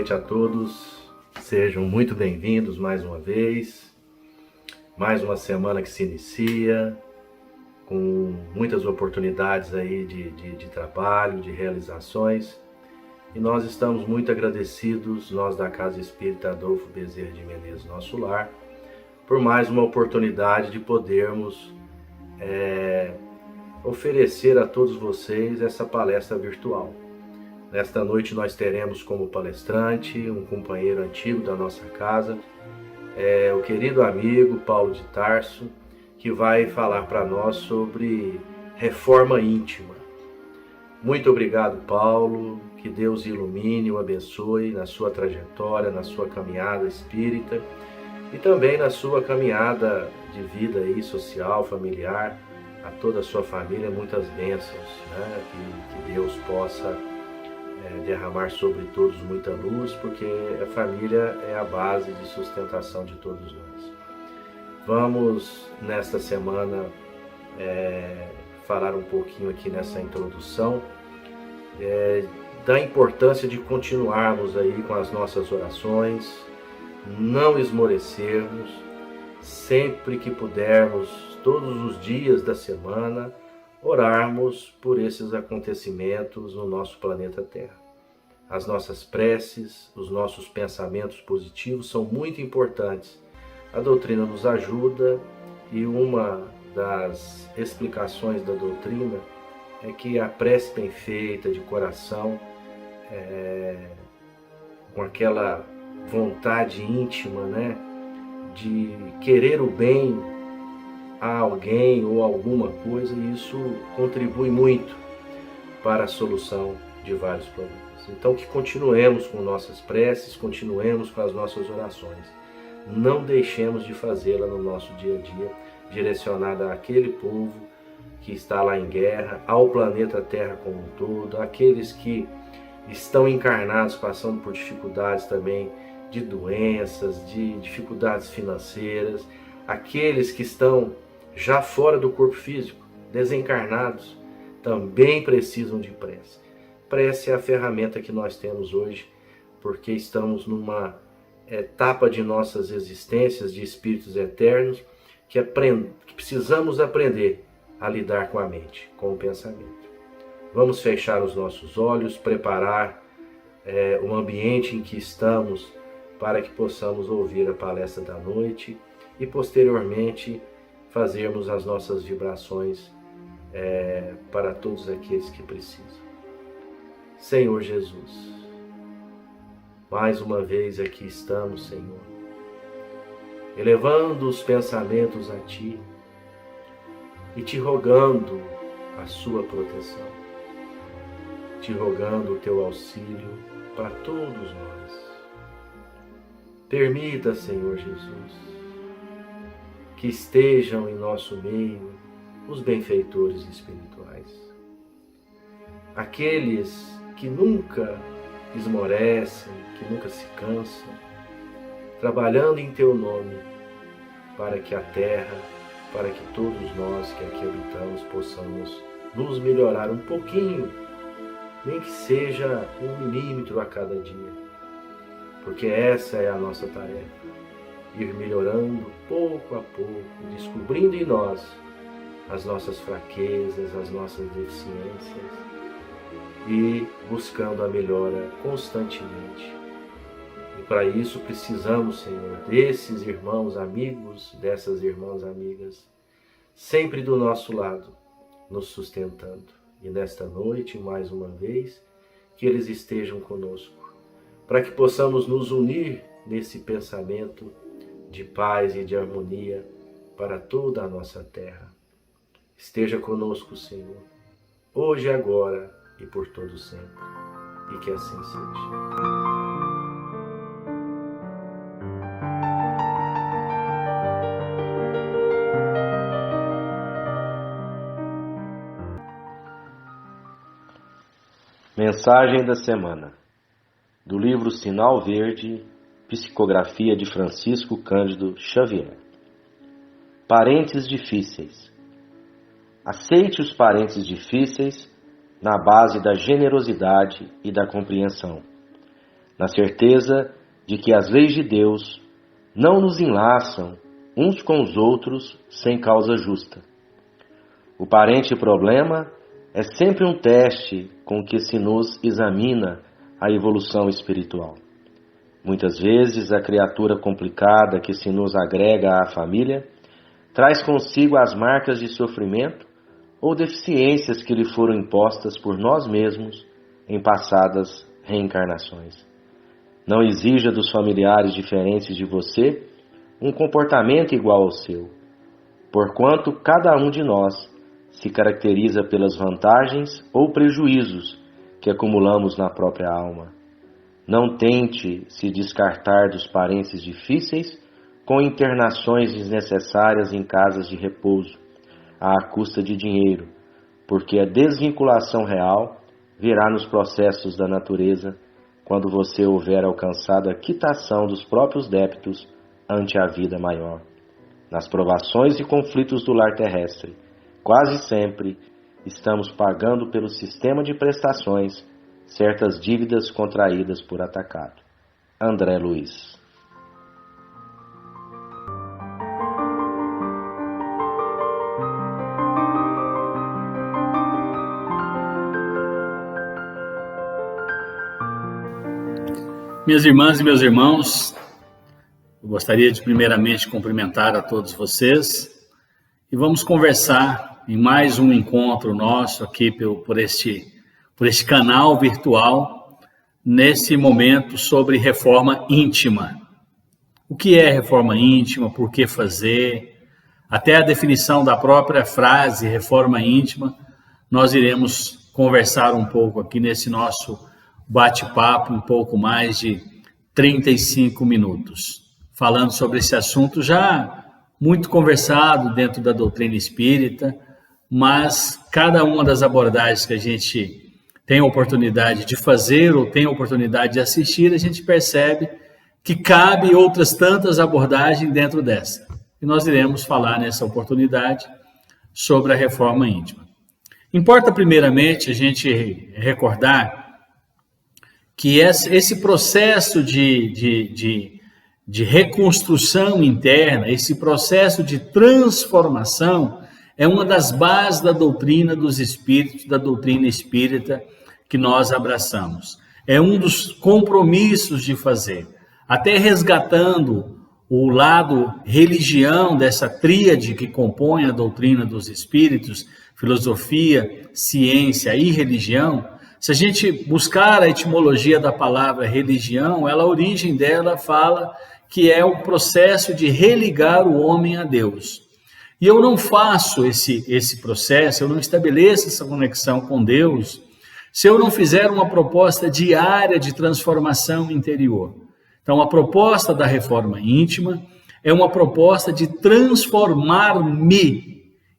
noite a todos, sejam muito bem-vindos mais uma vez, mais uma semana que se inicia, com muitas oportunidades aí de trabalho, de realizações, e nós estamos muito agradecidos, nós da Casa Espírita Adolfo Bezerra de Menezes, nosso lar, por mais uma oportunidade de podermos oferecer a todos vocês essa palestra virtual. Nesta noite nós teremos como palestrante um companheiro antigo da nossa casa, o querido amigo Paulo de Tarso, que vai falar para nós sobre reforma íntima. Muito obrigado, Paulo, que Deus ilumine, o abençoe na sua trajetória, na sua caminhada espírita e também na sua caminhada de vida aí, social, familiar, a toda a sua família, muitas bênçãos, né? Que Deus possa derramar sobre todos muita luz, porque a família é a base de sustentação de todos nós. Vamos, nesta semana, falar um pouquinho aqui nessa introdução da importância de continuarmos aí com as nossas orações, não esmorecermos, sempre que pudermos, todos os dias da semana, orarmos por esses acontecimentos no nosso planeta Terra. As nossas preces, os nossos pensamentos positivos são muito importantes. A doutrina nos ajuda e uma das explicações da doutrina é que a prece bem feita, de coração, com aquela vontade íntima, né, de querer o bem a alguém ou alguma coisa, e isso contribui muito para a solução de vários problemas. Então que continuemos com nossas preces, continuemos com as nossas orações. Não deixemos de fazê-la no nosso dia a dia, direcionada àquele povo que está lá em guerra, ao planeta Terra como um todo, àqueles que estão encarnados passando por dificuldades também de doenças, de dificuldades financeiras, aqueles que estão já fora do corpo físico, desencarnados, também precisam de prece. Prece é a ferramenta que nós temos hoje, porque estamos numa etapa de nossas existências de espíritos eternos que precisamos aprender a lidar com a mente, com o pensamento. Vamos fechar os nossos olhos, preparar o ambiente em que estamos para que possamos ouvir a palestra da noite e posteriormente fazermos as nossas vibrações para todos aqueles que precisam. Senhor Jesus, mais uma vez aqui estamos, Senhor, elevando os pensamentos a Ti e Te rogando a Sua proteção, Te rogando o Teu auxílio para todos nós. Permita, Senhor Jesus, que estejam em nosso meio os benfeitores espirituais, aqueles que nunca esmorecem, que nunca se cansam, trabalhando em Teu nome, para que a terra, para que todos nós que aqui habitamos possamos nos melhorar um pouquinho, nem que seja 1 milímetro a cada dia, porque essa é a nossa tarefa, ir melhorando pouco a pouco, descobrindo em nós as nossas fraquezas, as nossas deficiências, e buscando a melhora constantemente. E para isso precisamos, Senhor, desses irmãos amigos, dessas irmãs amigas, sempre do nosso lado, nos sustentando. E nesta noite, mais uma vez, que eles estejam conosco, para que possamos nos unir nesse pensamento de paz e de harmonia para toda a nossa terra. Esteja conosco, Senhor, hoje e agora, e por todo sempre, e que assim seja. Mensagem da semana, do livro Sinal Verde, psicografia de Francisco Cândido Xavier. Parentes difíceis. Aceite os parentes difíceis na base da generosidade e da compreensão, na certeza de que as leis de Deus não nos enlaçam uns com os outros sem causa justa. O aparente problema é sempre um teste com que se nos examina a evolução espiritual. Muitas vezes a criatura complicada que se nos agrega à família traz consigo as marcas de sofrimento ou deficiências que lhe foram impostas por nós mesmos em passadas reencarnações. Não exija dos familiares diferentes de você um comportamento igual ao seu, porquanto cada um de nós se caracteriza pelas vantagens ou prejuízos que acumulamos na própria alma. Não tente se descartar dos parentes difíceis com internações desnecessárias em casas de repouso, à custa de dinheiro, porque a desvinculação real virá nos processos da natureza quando você houver alcançado a quitação dos próprios débitos ante a vida maior. Nas provações e conflitos do lar terrestre, quase sempre estamos pagando pelo sistema de prestações certas dívidas contraídas por atacado. André Luiz. Minhas irmãs e meus irmãos, eu gostaria de primeiramente cumprimentar a todos vocês e vamos conversar em mais um encontro nosso aqui por este canal virtual, nesse momento sobre reforma íntima. O que é reforma íntima, por que fazer, até a definição da própria frase reforma íntima, nós iremos conversar um pouco aqui nesse nosso bate-papo, um pouco mais de 35 minutos, falando sobre esse assunto já muito conversado dentro da doutrina espírita, mas cada uma das abordagens que a gente tem a oportunidade de fazer ou tem a oportunidade de assistir, a gente percebe que cabe outras tantas abordagens dentro dessa. E nós iremos falar nessa oportunidade sobre a reforma íntima. Importa primeiramente a gente recordar que esse processo de reconstrução interna, esse processo de transformação, é uma das bases da doutrina dos espíritos, da doutrina espírita que nós abraçamos. É um dos compromissos de fazer, até resgatando o lado religião dessa tríade que compõe a doutrina dos espíritos, filosofia, ciência e religião. Se a gente buscar a etimologia da palavra religião, a origem dela fala que é o processo de religar o homem a Deus. E eu não faço esse processo, eu não estabeleço essa conexão com Deus, se eu não fizer uma proposta diária de transformação interior. Então, a proposta da reforma íntima é uma proposta de transformar-me.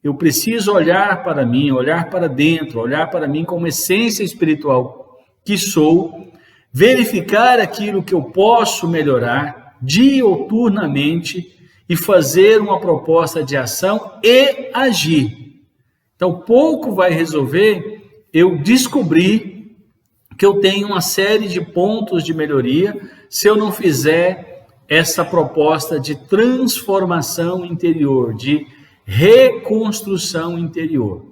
Eu preciso olhar para mim, olhar para dentro, olhar para mim como essência espiritual que sou, verificar aquilo que eu posso melhorar diuturnamente e fazer uma proposta de ação e agir. Então, pouco vai resolver eu descobrir que eu tenho uma série de pontos de melhoria se eu não fizer essa proposta de transformação interior, de reconstrução interior.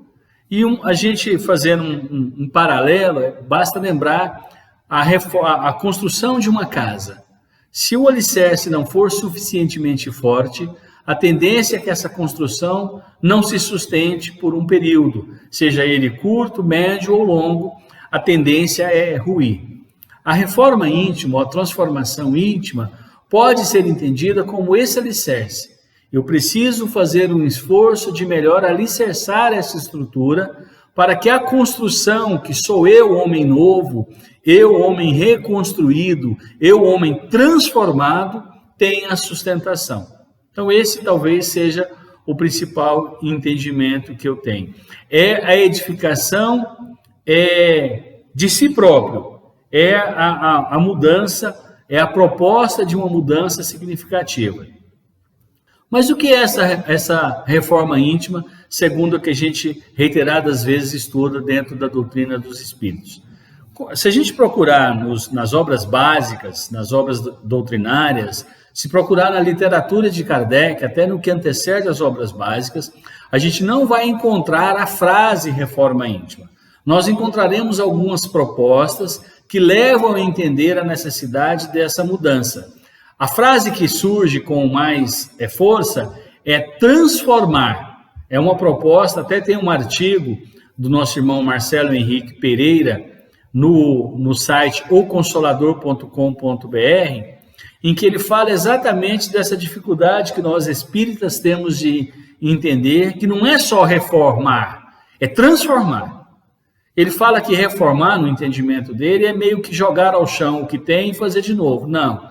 E a gente fazendo um paralelo, basta lembrar a construção de uma casa. Se o alicerce não for suficientemente forte, a tendência é que essa construção não se sustente por um período, seja ele curto, médio ou longo, a tendência é ruir. A reforma íntima, ou a transformação íntima, pode ser entendida como esse alicerce. Eu preciso fazer um esforço de melhor alicerçar essa estrutura para que a construção, que sou eu, homem novo, eu, homem reconstruído, eu, homem transformado, tenha sustentação. Então, esse talvez seja o principal entendimento que eu tenho. É a edificação de si próprio, é a mudança, é a proposta de uma mudança significativa. Mas o que é essa reforma íntima, segundo o que a gente reiteradas vezes estuda dentro da doutrina dos espíritos? Se a gente procurar nas obras básicas, nas obras doutrinárias, se procurar na literatura de Kardec, até no que antecede as obras básicas, a gente não vai encontrar a frase reforma íntima. Nós encontraremos algumas propostas que levam a entender a necessidade dessa mudança. A frase que surge com mais força é transformar. É uma proposta, até tem um artigo do nosso irmão Marcelo Henrique Pereira no site oconsolador.com.br, em que ele fala exatamente dessa dificuldade que nós espíritas temos de entender que não é só reformar, é transformar. Ele fala que reformar, no entendimento dele, é meio que jogar ao chão o que tem e fazer de novo. Não,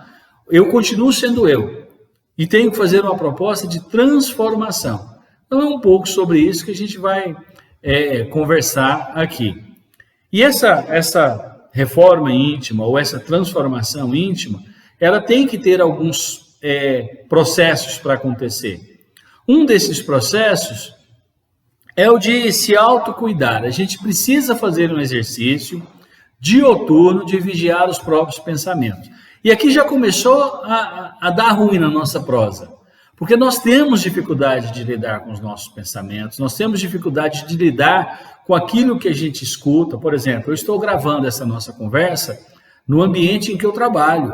eu continuo sendo eu e tenho que fazer uma proposta de transformação. Então é um pouco sobre isso que a gente vai conversar aqui. E essa reforma íntima ou essa transformação íntima, ela tem que ter alguns processos para acontecer. Um desses processos é o de se autocuidar. A gente precisa fazer um exercício dioturno de vigiar os próprios pensamentos. E aqui já começou a dar ruim na nossa prosa, porque nós temos dificuldade de lidar com os nossos pensamentos, nós temos dificuldade de lidar com aquilo que a gente escuta. Por exemplo, eu estou gravando essa nossa conversa no ambiente em que eu trabalho.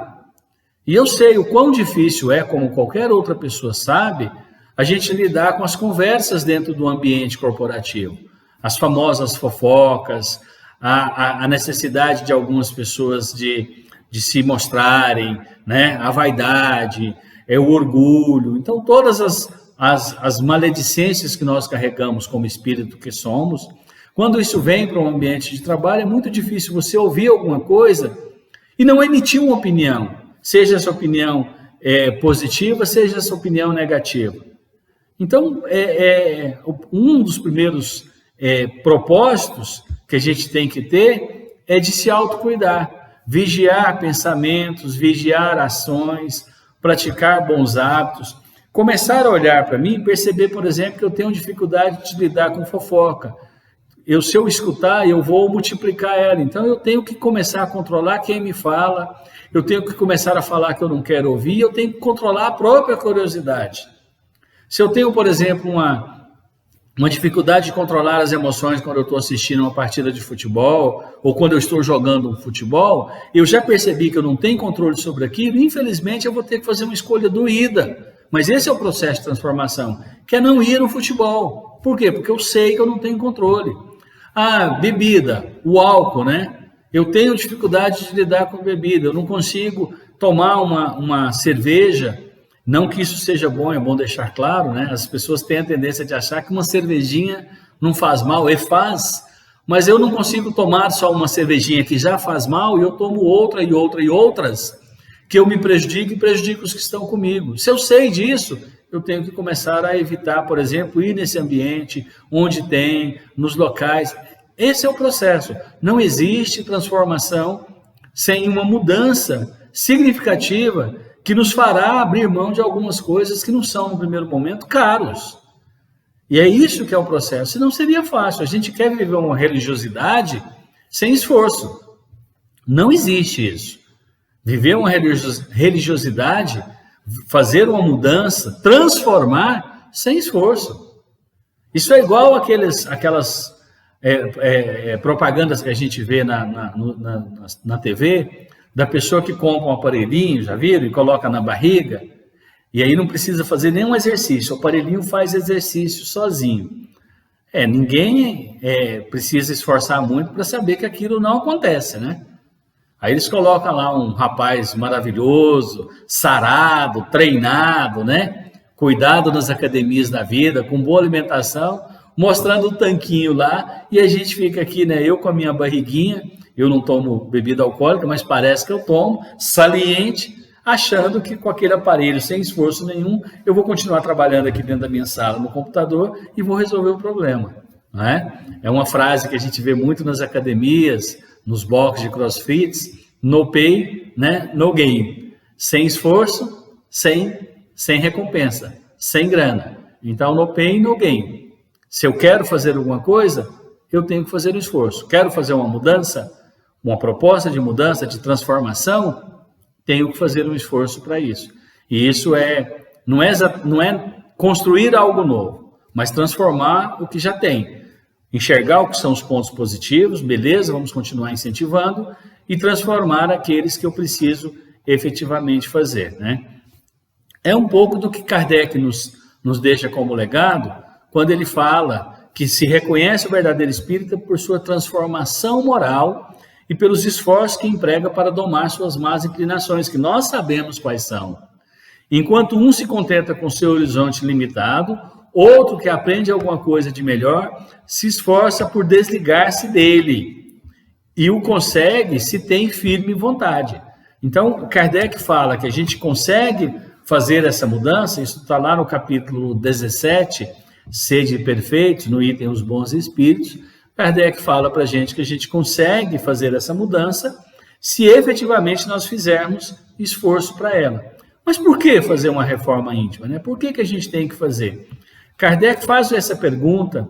E eu sei o quão difícil é, como qualquer outra pessoa sabe, a gente lidar com as conversas dentro do ambiente corporativo. As famosas fofocas, a necessidade de algumas pessoas de se mostrarem, né? A vaidade, o orgulho. Então, todas as maledicências que nós carregamos como espírito que somos, quando isso vem para um ambiente de trabalho, é muito difícil você ouvir alguma coisa e não emitir uma opinião, seja essa opinião positiva, seja essa opinião negativa. Então, um dos primeiros propósitos que a gente tem que ter é de se autocuidar, vigiar pensamentos, vigiar ações, praticar bons hábitos, começar a olhar para mim e perceber, por exemplo, que eu tenho dificuldade de lidar com fofoca. Se eu escutar, eu vou multiplicar ela. Então, eu tenho que começar a controlar quem me fala, eu tenho que começar a falar que eu não quero ouvir, eu tenho que controlar a própria curiosidade. Se eu tenho, por exemplo, uma dificuldade de controlar as emoções quando eu estou assistindo uma partida de futebol ou quando eu estou jogando um futebol, eu já percebi que eu não tenho controle sobre aquilo e, infelizmente, eu vou ter que fazer uma escolha doída. Mas esse é o processo de transformação, que é não ir no futebol. Por quê? Porque eu sei que eu não tenho controle. Bebida, o álcool, né? Eu tenho dificuldade de lidar com bebida, eu não consigo tomar uma cerveja. Não que isso seja bom, é bom deixar claro, né? As pessoas têm a tendência de achar que uma cervejinha não faz mal, faz, mas eu não consigo tomar só uma cervejinha que já faz mal e eu tomo outra e outra e outras, que eu me prejudico e prejudico os que estão comigo. Se eu sei disso, eu tenho que começar a evitar, por exemplo, ir nesse ambiente onde tem, nos locais. Esse é o processo. Não existe transformação sem uma mudança significativa que nos fará abrir mão de algumas coisas que não são, no primeiro momento, caros. E é isso que é o processo. Senão seria fácil. A gente quer viver uma religiosidade sem esforço. Não existe isso. Viver uma religiosidade, fazer uma mudança, transformar, sem esforço. Isso é igual aquelas propagandas que a gente vê na TV, da pessoa que compra um aparelhinho, já viram? E coloca na barriga, e aí não precisa fazer nenhum exercício, o aparelhinho faz exercício sozinho. Ninguém precisa esforçar muito para saber que aquilo não acontece, né? Aí eles colocam lá um rapaz maravilhoso, sarado, treinado, né? Cuidado nas academias da vida, com boa alimentação, mostrando o tanquinho lá, e a gente fica aqui, né? Eu com a minha barriguinha, eu não tomo bebida alcoólica, mas parece que eu tomo, saliente, achando que com aquele aparelho, sem esforço nenhum, eu vou continuar trabalhando aqui dentro da minha sala, no computador, e vou resolver o problema. Não é? É uma frase que a gente vê muito nas academias, nos boxes de crossfit, no pay, né? No gain. Sem esforço, sem recompensa, sem grana. Então, no pay, no gain. Se eu quero fazer alguma coisa, eu tenho que fazer um esforço. Quero fazer uma mudança uma proposta de mudança, de transformação, tenho que fazer um esforço para isso. E isso não é construir algo novo, mas transformar o que já tem. Enxergar o que são os pontos positivos, beleza, vamos continuar incentivando, e transformar aqueles que eu preciso efetivamente fazer, né? É um pouco do que Kardec nos deixa como legado, quando ele fala que se reconhece o verdadeiro espírita por sua transformação moral e pelos esforços que emprega para domar suas más inclinações, que nós sabemos quais são. Enquanto um se contenta com seu horizonte limitado, outro que aprende alguma coisa de melhor se esforça por desligar-se dele e o consegue se tem firme vontade. Então, Kardec fala que a gente consegue fazer essa mudança, isso está lá no capítulo 17, Sede Perfeitos, no item Os Bons Espíritos. Kardec fala para a gente que a gente consegue fazer essa mudança se efetivamente nós fizermos esforço para ela. Mas por que fazer uma reforma íntima, né? Por que a gente tem que fazer? Kardec faz essa pergunta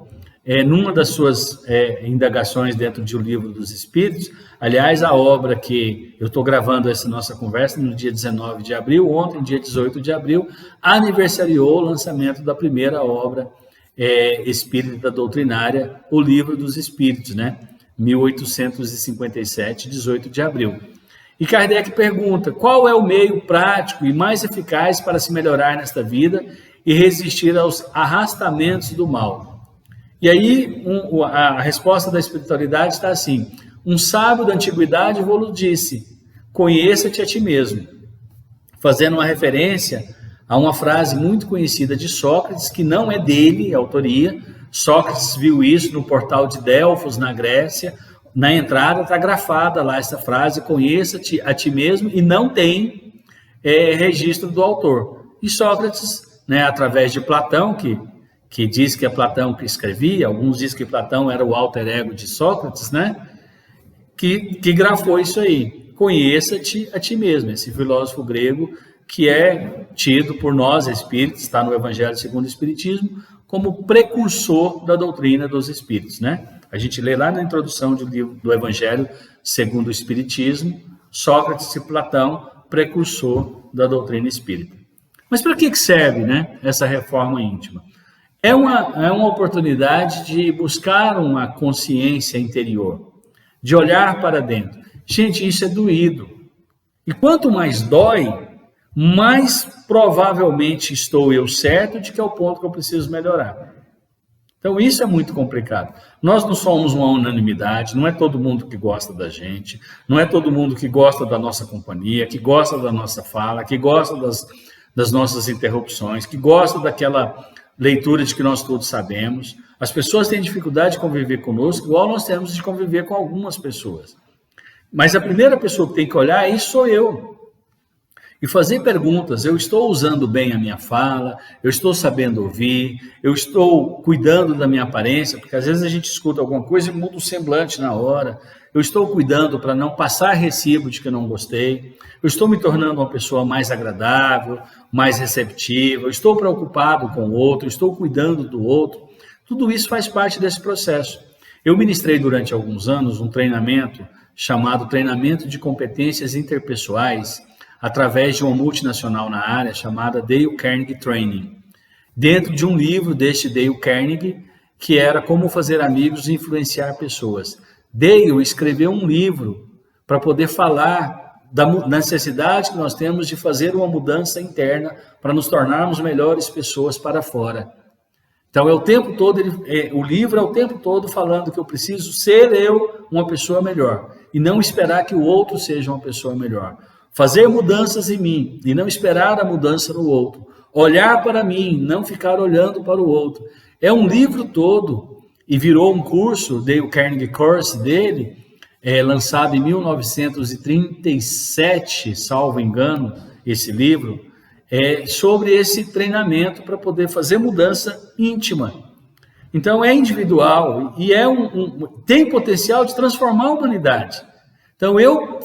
numa das suas indagações dentro de O Livro dos Espíritos. Aliás, a obra que eu estou gravando essa nossa conversa no dia 19 de abril, ontem, dia 18 de abril, aniversariou o lançamento da primeira obra espírita doutrinária, O Livro dos Espíritos, né? 1857, 18 de abril. E Kardec pergunta: qual é o meio prático e mais eficaz para se melhorar nesta vida e resistir aos arrastamentos do mal? E aí a resposta da espiritualidade está assim: um sábio da antiguidade vos disse, conheça-te a ti mesmo, fazendo uma referência a uma frase muito conhecida de Sócrates, que não é dele, a autoria. Sócrates viu isso no portal de Delfos, na Grécia. Na entrada está grafada lá essa frase, conheça-te a ti mesmo, e não tem registro do autor. E Sócrates, né, através de Platão, que diz que é Platão que escrevia, alguns dizem que Platão era o alter ego de Sócrates, né, que grafou isso aí, conheça-te a ti mesmo, esse filósofo grego que é tido por nós espíritos, está no Evangelho segundo o Espiritismo, como precursor da doutrina dos espíritos, né? A gente lê lá na introdução do Evangelho segundo o Espiritismo, Sócrates e Platão, precursor da doutrina espírita. Mas para que serve, né, essa reforma íntima? É uma oportunidade de buscar uma consciência interior, de olhar para dentro. Gente, isso é doído. E quanto mais dói, mais provavelmente estou eu certo de que é o ponto que eu preciso melhorar. Então isso é muito complicado. Nós não somos uma unanimidade, não é todo mundo que gosta da gente, não é todo mundo que gosta da nossa companhia, que gosta da nossa fala, que gosta das nossas interrupções, que gosta daquela leitura de que nós todos sabemos. As pessoas têm dificuldade de conviver conosco, igual nós temos de conviver com algumas pessoas. Mas a primeira pessoa que tem que olhar, isso sou eu. E fazer perguntas: eu estou usando bem a minha fala, eu estou sabendo ouvir, eu estou cuidando da minha aparência, porque às vezes a gente escuta alguma coisa e muda o semblante na hora. Eu estou cuidando para não passar recibo de que eu não gostei, eu estou me tornando uma pessoa mais agradável, mais receptiva, eu estou preocupado com o outro, eu estou cuidando do outro. Tudo isso faz parte desse processo. Eu ministrei durante alguns anos um treinamento chamado Treinamento de Competências Interpessoais, através de uma multinacional na área chamada Dale Carnegie Training, dentro de um livro deste Dale Carnegie, que era Como Fazer Amigos e Influenciar Pessoas. Dale escreveu um livro para poder falar da necessidade que nós temos de fazer uma mudança interna para nos tornarmos melhores pessoas para fora. Então, o livro é o tempo todo falando que eu preciso ser eu uma pessoa melhor e não esperar que o outro seja uma pessoa melhor. Fazer mudanças em mim e não esperar a mudança no outro. Olhar para mim, não ficar olhando para o outro. É um livro todo e virou um curso, Dale Carnegie Course dele, lançado em 1937, salvo engano, esse livro, sobre esse treinamento para poder fazer mudança íntima. Então é individual e tem potencial de transformar a humanidade. Então eu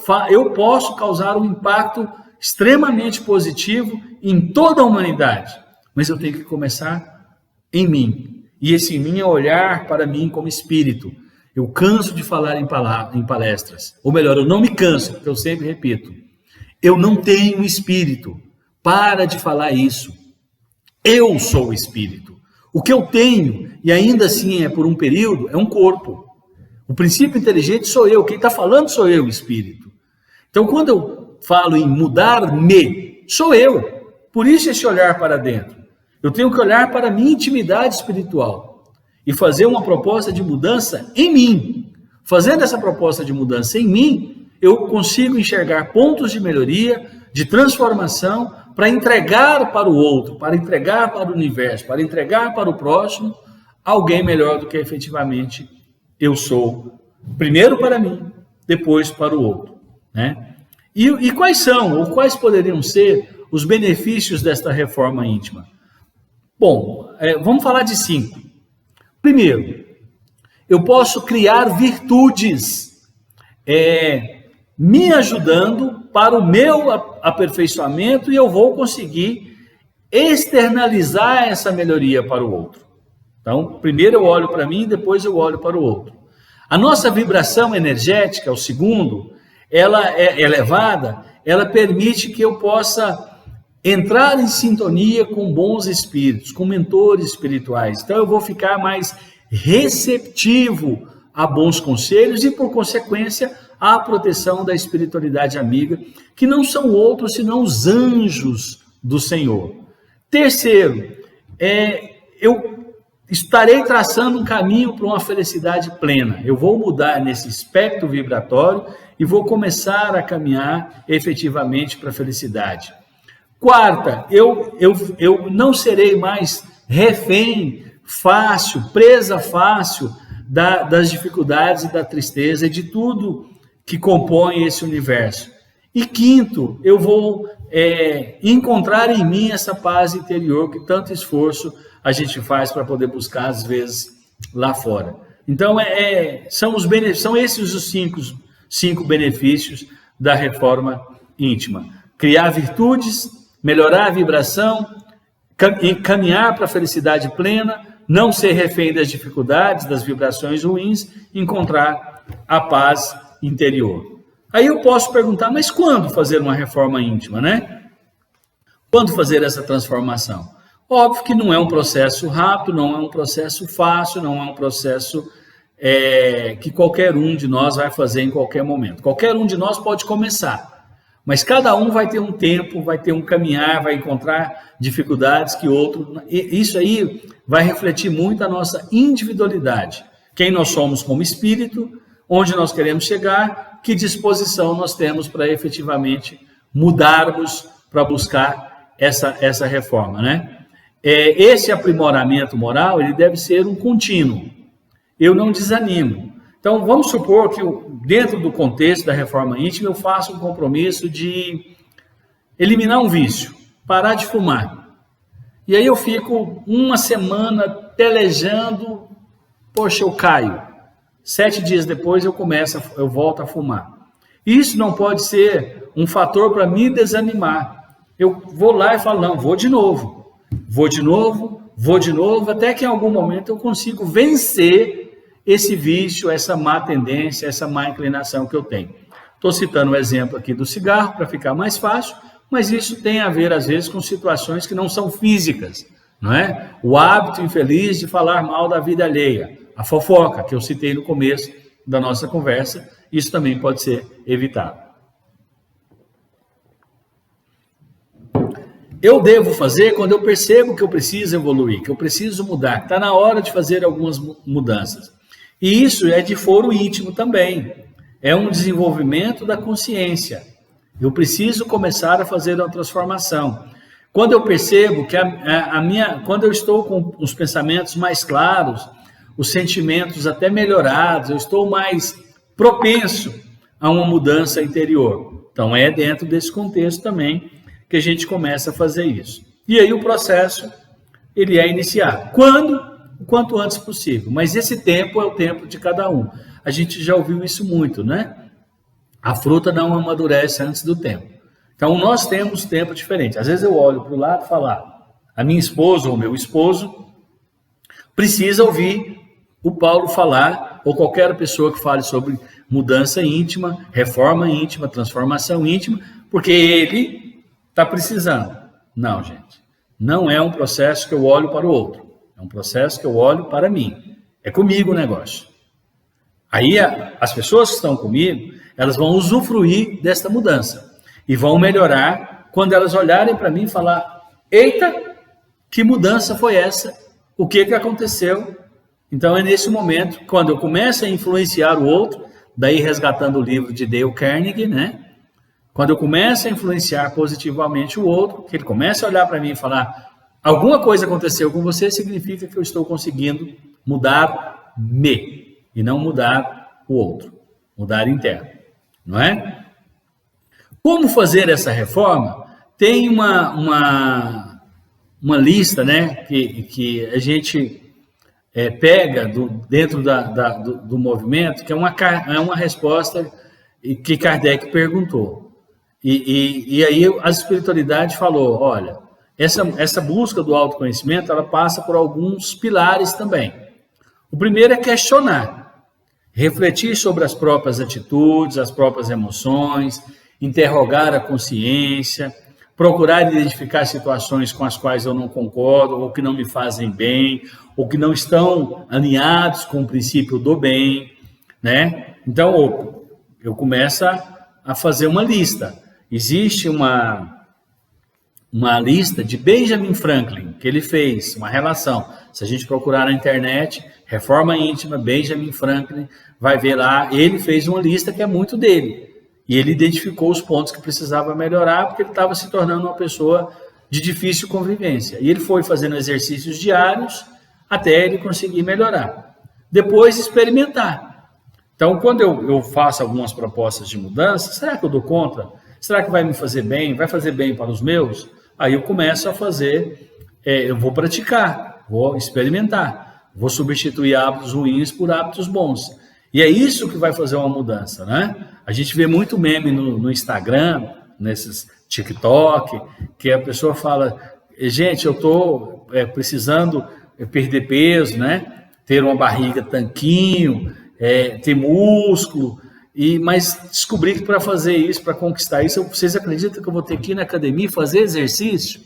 posso causar um impacto extremamente positivo em toda a humanidade, mas eu tenho que começar em mim. E esse em mim é olhar para mim como espírito. Eu canso de falar em palestras. Ou melhor, eu não me canso, porque eu sempre repito. Eu não tenho espírito. Para de falar isso. Eu sou o espírito. O que eu tenho, e ainda assim é por um período, é um corpo. O princípio inteligente sou eu. Quem está falando sou eu, o espírito. Então, quando eu falo em mudar-me, sou eu. Por isso esse olhar para dentro. Eu tenho que olhar para a minha intimidade espiritual e fazer uma proposta de mudança em mim. Fazendo essa proposta de mudança em mim, eu consigo enxergar pontos de melhoria, de transformação, para entregar para o outro, para entregar para o universo, para entregar para o próximo, alguém melhor do que efetivamente eu sou. Primeiro para mim, depois para o outro, né? E quais são, ou quais poderiam ser os benefícios desta reforma íntima? Bom, vamos falar de 5. Primeiro, eu posso criar virtudes, me ajudando para o meu aperfeiçoamento, e eu vou conseguir externalizar essa melhoria para o outro. Então, primeiro eu olho para mim, depois eu olho para o outro. A nossa vibração energética, o segundo, ela é elevada, ela permite que eu possa entrar em sintonia com bons espíritos, com mentores espirituais. Então eu vou ficar mais receptivo a bons conselhos e, por consequência, à proteção da espiritualidade amiga, que não são outros senão os anjos do Senhor. Terceiro, eu estarei traçando um caminho para uma felicidade plena. Eu vou mudar nesse espectro vibratório e vou começar a caminhar efetivamente para a felicidade. Quarta, eu não serei mais refém fácil, presa fácil das dificuldades e da tristeza e de tudo que compõe esse universo. E quinto, eu vou encontrar em mim essa paz interior que tanto esforço a gente faz para poder buscar, às vezes, lá fora. Então, são esses os cinco benefícios da reforma íntima. Criar virtudes, melhorar a vibração, caminhar para a felicidade plena, não ser refém das dificuldades, das vibrações ruins, encontrar a paz interior. Aí eu posso perguntar, mas quando fazer uma reforma íntima, né? Quando fazer essa transformação? Óbvio que não é um processo rápido, não é um processo fácil, não é um processo que qualquer um de nós vai fazer em qualquer momento. Qualquer um de nós pode começar. Mas cada um vai ter um tempo, vai ter um caminhar, vai encontrar dificuldades que outro... Isso aí vai refletir muito a nossa individualidade. Quem nós somos como espírito, onde nós queremos chegar, que disposição nós temos para efetivamente mudarmos, para buscar essa reforma, né? Esse aprimoramento moral, ele deve ser um contínuo. Eu não desanimo. Então, vamos supor que dentro do contexto da reforma íntima eu faço um compromisso de eliminar um vício, parar de fumar. E aí eu fico uma semana pelejando, poxa, eu caio. 7 dias depois eu volto a fumar. Isso não pode ser um fator para me desanimar. Eu vou lá e falo, não, vou de novo, até que em algum momento eu consigo vencer esse vício, essa má tendência, essa má inclinação que eu tenho. Estou citando o exemplo aqui do cigarro para ficar mais fácil, mas isso tem a ver, às vezes, com situações que não são físicas, não é? O hábito infeliz de falar mal da vida alheia, a fofoca, que eu citei no começo da nossa conversa, isso também pode ser evitado. Eu devo fazer quando eu percebo que eu preciso evoluir, que eu preciso mudar, que está na hora de fazer algumas mudanças. E isso é de foro íntimo também. É um desenvolvimento da consciência. Eu preciso começar a fazer uma transformação. Quando eu percebo que quando eu estou com os pensamentos mais claros, os sentimentos até melhorados, eu estou mais propenso a uma mudança interior. Então é dentro desse contexto também que a gente começa a fazer isso. E aí o processo, ele é iniciado. Quando? O quanto antes possível. Mas esse tempo é o tempo de cada um. A gente já ouviu isso muito, né? A fruta não amadurece antes do tempo. Então nós temos tempo diferente. Às vezes eu olho para o lado e falo, a minha esposa ou meu esposo precisa ouvir o Paulo falar ou qualquer pessoa que fale sobre mudança íntima, reforma íntima, transformação íntima, porque ele está precisando. Não, gente. Não é um processo que eu olho para o outro. É um processo que eu olho para mim. É comigo o negócio. Aí as pessoas que estão comigo, elas vão usufruir desta mudança. E vão melhorar quando elas olharem para mim e falar: eita, que mudança foi essa? O que aconteceu? Então é nesse momento, quando eu começo a influenciar o outro, daí resgatando o livro de Dale Carnegie, né? Quando eu começo a influenciar positivamente o outro, que ele começa a olhar para mim e falar: alguma coisa aconteceu com você, significa que eu estou conseguindo mudar-me e não mudar o outro, mudar interno, não é? Como fazer essa reforma? Tem uma lista, né, que a gente pega dentro do movimento, que é uma resposta que Kardec perguntou. E aí a espiritualidade falou: olha, essa busca do autoconhecimento, ela passa por alguns pilares também. O primeiro é questionar, refletir sobre as próprias atitudes, as próprias emoções, interrogar a consciência, procurar identificar situações com as quais eu não concordo, ou que não me fazem bem, ou que não estão alinhados com o princípio do bem, né? Então, eu começo a fazer uma lista. Existe uma lista de Benjamin Franklin, que ele fez, uma relação. Se a gente procurar na internet, Reforma Íntima, Benjamin Franklin, vai ver lá, ele fez uma lista que é muito dele. E ele identificou os pontos que precisava melhorar, porque ele estava se tornando uma pessoa de difícil convivência. E ele foi fazendo exercícios diários até ele conseguir melhorar. Depois, experimentar. Então, quando eu faço algumas propostas de mudança, será que eu dou conta? Será que vai me fazer bem? Vai fazer bem para os meus? Aí eu começo a fazer, eu vou praticar, vou experimentar, vou substituir hábitos ruins por hábitos bons. E é isso que vai fazer uma mudança, né? A gente vê muito meme no Instagram, nesses TikTok, que a pessoa fala: gente, eu estou precisando perder peso, né? Ter uma barriga tanquinho, ter músculo, mas descobri que para fazer isso, para conquistar isso, vocês acreditam que eu vou ter que ir na academia e fazer exercício?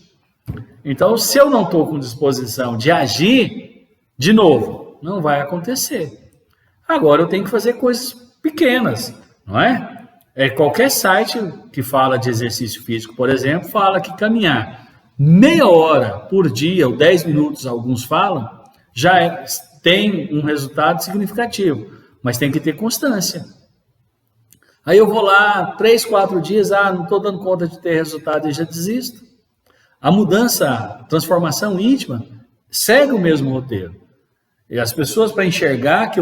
Então, se eu não estou com disposição de agir, de novo, não vai acontecer. Agora eu tenho que fazer coisas pequenas, não é? Qualquer site que fala de exercício físico, por exemplo, fala que caminhar meia hora por dia, ou 10 minutos, alguns falam, já tem um resultado significativo, mas tem que ter constância. Aí eu vou lá, 3, 4 dias, não estou dando conta de ter resultado e já desisto. A mudança, a transformação íntima, segue o mesmo roteiro. E as pessoas, para enxergar que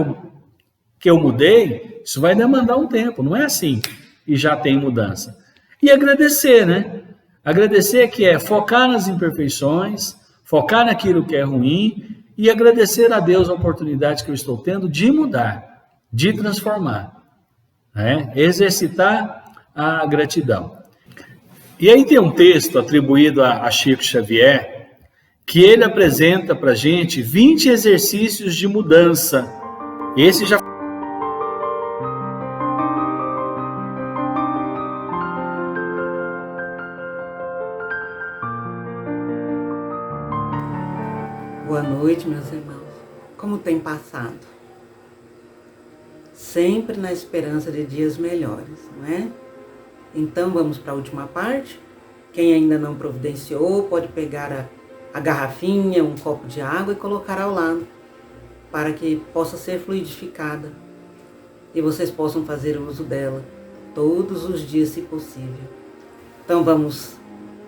eu mudei, isso vai demandar um tempo, não é assim, e já tem mudança. E agradecer, né? Agradecer que é focar nas imperfeições, focar naquilo que é ruim e agradecer a Deus a oportunidade que eu estou tendo de mudar, de transformar, né? Exercitar a gratidão. E aí tem um texto atribuído a Chico Xavier, que ele apresenta para a gente 20 exercícios de mudança. Esse já Boa noite, meus irmãos. Como tem passado? Sempre na esperança de dias melhores, não é? Então vamos para a última parte. Quem ainda não providenciou pode pegar a garrafinha, um copo de água e colocar ao lado, para que possa ser fluidificada e vocês possam fazer uso dela todos os dias, se possível. Então vamos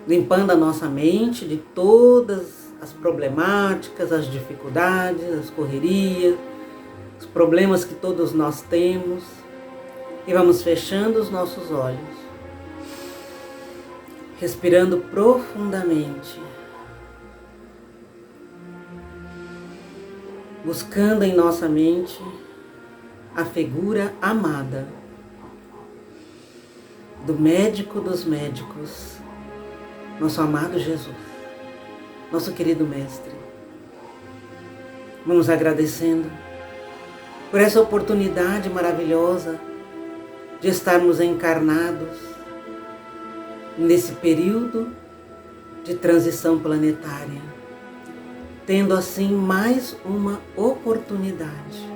limpando a nossa mente de todas as problemáticas, as dificuldades, as correrias, os problemas que todos nós temos, e vamos fechando os nossos olhos, respirando profundamente, buscando em nossa mente a figura amada do médico dos médicos, nosso amado Jesus, nosso querido Mestre. Vamos agradecendo por essa oportunidade maravilhosa de estarmos encarnados nesse período de transição planetária, tendo assim mais uma oportunidade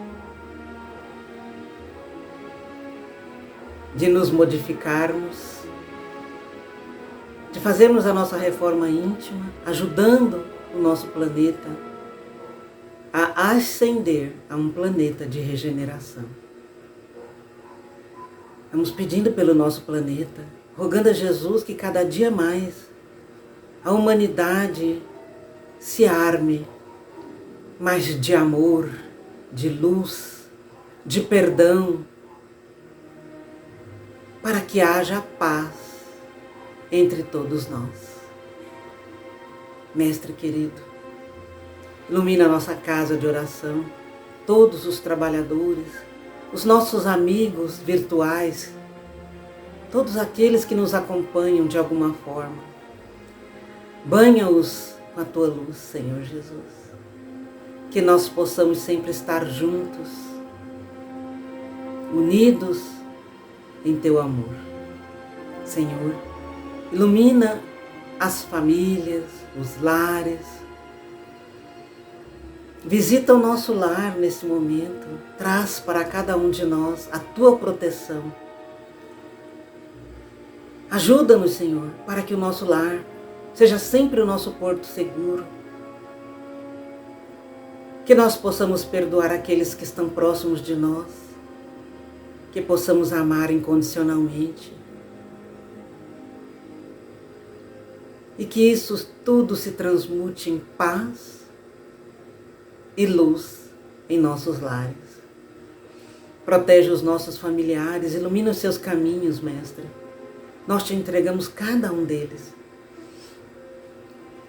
de nos modificarmos, de fazermos a nossa reforma íntima, ajudando o nosso planeta a ascender a um planeta de regeneração. Vamos pedindo pelo nosso planeta, rogando a Jesus que cada dia mais a humanidade se arme mais de amor, de luz, de perdão, para que haja paz entre todos nós. Mestre querido, ilumina a nossa casa de oração, todos os trabalhadores, os nossos amigos virtuais, todos aqueles que nos acompanham de alguma forma. Banha-os com a tua luz, Senhor Jesus. Que nós possamos sempre estar juntos, unidos em teu amor. Senhor, ilumina as famílias, os lares. Visita o nosso lar nesse momento. Traz para cada um de nós a tua proteção. Ajuda-nos, Senhor, para que o nosso lar seja sempre o nosso porto seguro. Que nós possamos perdoar aqueles que estão próximos de nós. Que possamos amar incondicionalmente. E que isso tudo se transmute em paz e luz em nossos lares. Protege os nossos familiares, ilumina os seus caminhos, Mestre. Nós te entregamos cada um deles,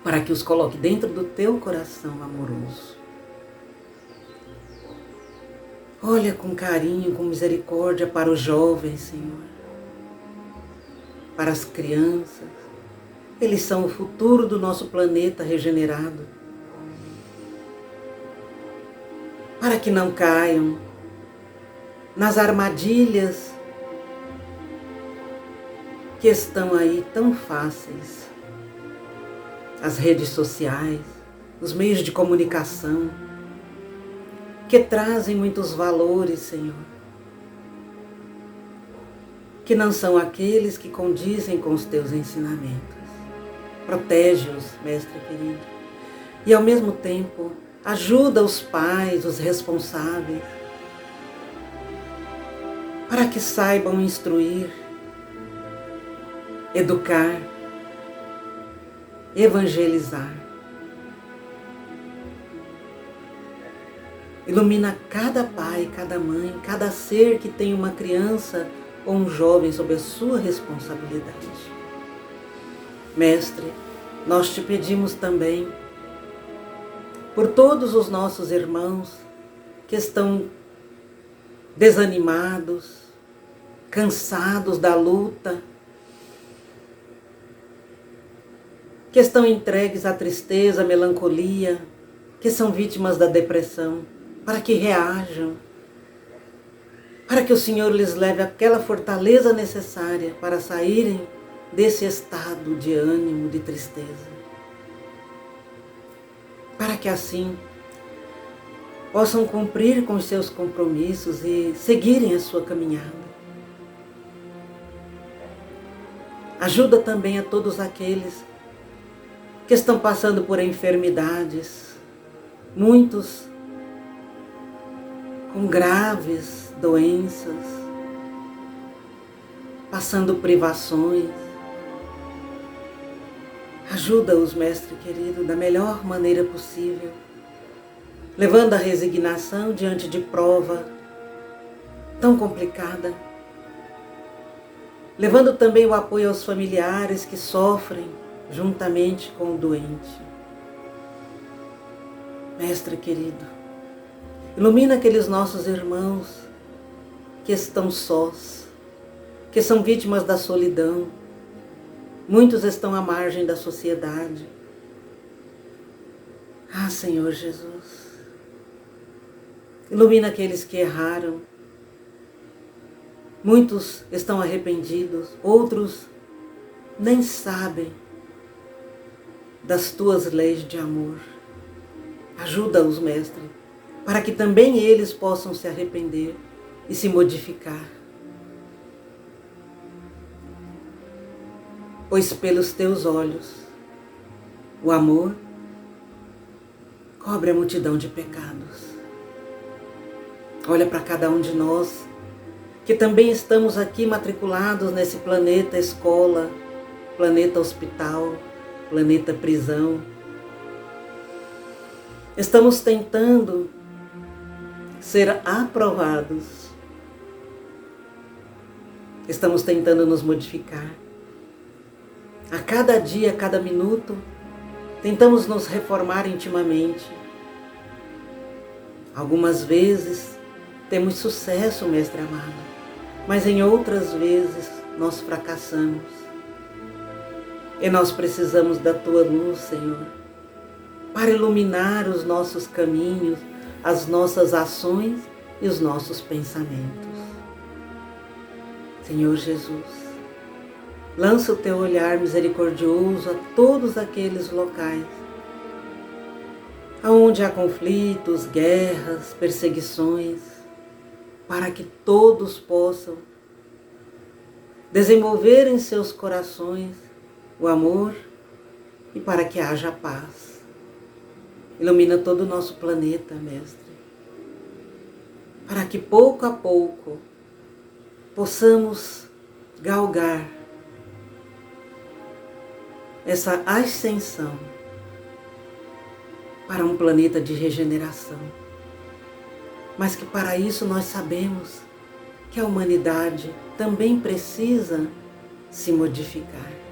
para que os coloque dentro do teu coração amoroso. Olha com carinho, com misericórdia para os jovens, Senhor, para as crianças. Eles são o futuro do nosso planeta regenerado. Para que não caiam nas armadilhas que estão aí tão fáceis. As redes sociais, os meios de comunicação, que trazem muitos valores, Senhor, que não são aqueles que condizem com os teus ensinamentos. Protege-os, Mestre querido, e ao mesmo tempo ajuda os pais, os responsáveis, para que saibam instruir, educar, evangelizar. Ilumina cada pai, cada mãe, cada ser que tem uma criança ou um jovem sob a sua responsabilidade. Mestre, nós te pedimos também por todos os nossos irmãos que estão desanimados, cansados da luta, que estão entregues à tristeza, à melancolia, que são vítimas da depressão, para que reajam, para que o Senhor lhes leve aquela fortaleza necessária para saírem desse estado de ânimo, de tristeza. Para que assim possam cumprir com os seus compromissos e seguirem a sua caminhada. Ajuda também a todos aqueles que estão passando por enfermidades, muitos com graves doenças, passando privações. Ajuda-os, Mestre querido, da melhor maneira possível, levando a resignação diante de prova tão complicada, levando também o apoio aos familiares que sofrem juntamente com o doente. Mestre querido, ilumina aqueles nossos irmãos que estão sós, que são vítimas da solidão. Muitos estão à margem da sociedade. Ah, Senhor Jesus, Ilumina aqueles que erraram. Muitos estão arrependidos, outros nem sabem das tuas leis de amor. Ajuda-os, Mestre, para que também eles possam se arrepender e se modificar. Pois pelos teus olhos, o amor cobre a multidão de pecados. Olha para cada um de nós, que também estamos aqui matriculados nesse planeta escola, planeta hospital, planeta prisão. Estamos tentando ser aprovados. Estamos tentando nos modificar. A cada dia, a cada minuto, tentamos nos reformar intimamente. Algumas vezes temos sucesso, Mestre amado, mas em outras vezes nós fracassamos. E nós precisamos da Tua luz, Senhor, para iluminar os nossos caminhos, as nossas ações e os nossos pensamentos. Senhor Jesus, lança o Teu olhar misericordioso a todos aqueles locais onde há conflitos, guerras, perseguições, para que todos possam desenvolver em seus corações o amor e para que haja paz. Ilumina todo o nosso planeta, Mestre, para que pouco a pouco possamos galgar essa ascensão para um planeta de regeneração. Mas que para isso nós sabemos que a humanidade também precisa se modificar.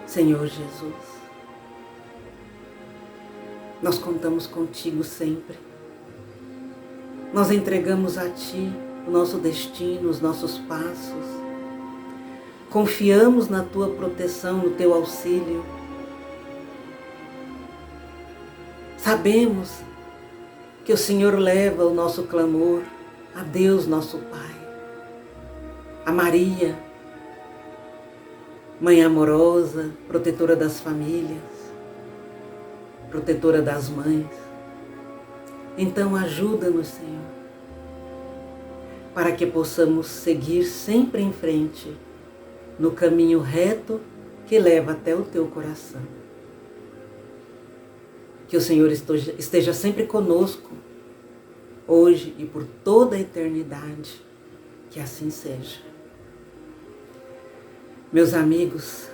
Senhor Jesus, nós contamos contigo sempre. Nós entregamos a Ti o nosso destino, os nossos passos. Confiamos na Tua proteção, no Teu auxílio. Sabemos que o Senhor leva o nosso clamor a Deus, nosso Pai, a Maria, Mãe amorosa, protetora das famílias, protetora das mães. Então ajuda-nos, Senhor, para que possamos seguir sempre em frente, no caminho reto que leva até o Teu coração. Que o Senhor esteja sempre conosco, hoje e por toda a eternidade. Que assim seja. Meus amigos,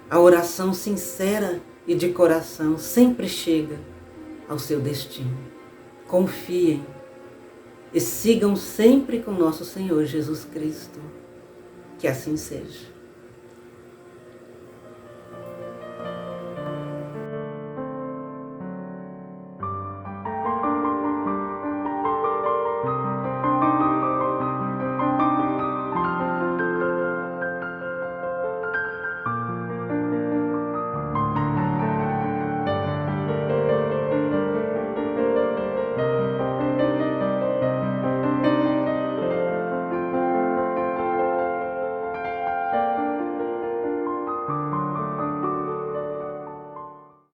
a oração sincera e de coração sempre chega ao seu destino. Confiem e sigam sempre com nosso Senhor Jesus Cristo. Que assim seja.